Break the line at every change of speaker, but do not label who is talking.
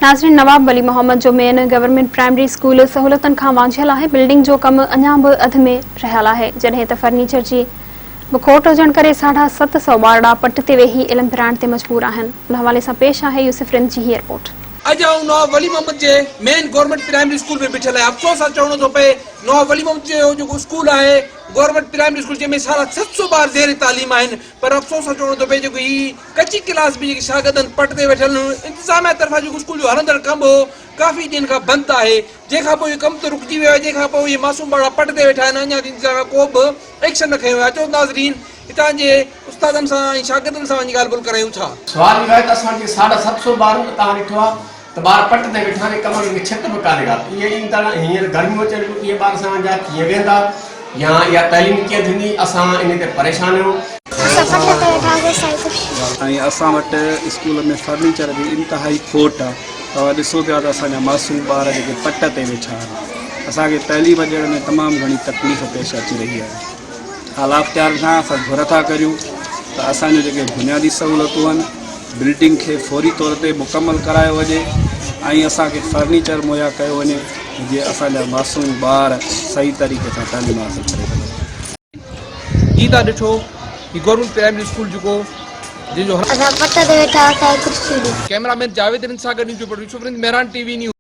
नाज़रीन, नवाब वली मोहम्मद जो main government primary school सहूलतन खां वांझियल है। बिल्डिंग जो कम अञा भी अध में रहियल है, जड॒हिं त फर्नीचर जी बुखोट हुजण करे 750 ॿारड़ा पट ते वेही इल्म पिराइण ते मजबूर आहिनि। उन हवाले सां पेश आहे यूसुफ रिंद जी हीअ रिपोर्ट।
अज नवाब वली मोहम्मद जे मेन गवर्नमेंट प्राइमरी स्कूल में बिठल है। अफसोस आहे चवणो थो पए, नवाब वली मोहम्मद जो स्कूल है गवर्नमेंट प्राइमरी स्कूल जंहिंमें 750 ॿार ज़ेर तालीम आहिनि, पर अफसोस आहे चवणो थो पए जेको ही कची क्लास भी जेके शागिर्दनि पट ते वेठल इंतज़ामिया तरफ़ां जेको स्कूल जो हलंदड़ कमु हो काफ़ी ॾींहंनि खां बंदि आहे, जंहिंखां पोइ इहो कमु त रुकिजी वियो आहे, जंहिंखां पोइ इहे मासूम ॿार पट ते वेठा आहिनि। अञा ताईं को बि एक्शन न खयो आहे। अचो नाज़रीन हितां जे उस्तादनि सां ऐं शागिर्दनि सां वञी ॻाल्हि ॿोल करायूं था।
सवाल इहो आहे त असांखे 750 ॿार तव्हां ॾिठो आहे त ॿार पट ते वेठा आहिनि, कमरनि में छित बि कान्हे का। इहे ईंदड़ हींअर गर्मियूं अचनि थियूं, इहे ॿार असांजा कीअं वेंदा या इहा तइलीम कीअं थींदी, असां इन ते परेशान आहियूं।
ऐं असां वटि स्कूल में फर्नीचर जी इंतिहाई खोट आहे। तव्हां ॾिसो पिया त असांजा मासूम ॿार जेके पट ते वेठा आहिनि, असांखे तइलीम ॾियण में तमामु घणी तकलीफ़ पेश अची रही आहे। हालात ख़्याल सां असां घुर था करियूं त असांजूं जेके बुनियादी सहूलतूं आहिनि, बिल्डिंग खे फौरी तौर ते मुकमल करायो वञे ऐं असांखे फर्नीचर मुहैया कयो वञे जीअं असांजा मासूम ॿार सही तरीक़े सां तइलीम हासिल करे सघनि।
ही था ॾिठो ही गवर्नमेंट प्राइमरी स्कूल जेको जंहिंजो कैमरामैन जावेद रिंद सां गॾु यूसुफ रिंद, मेहरान टीवी न्यूज़।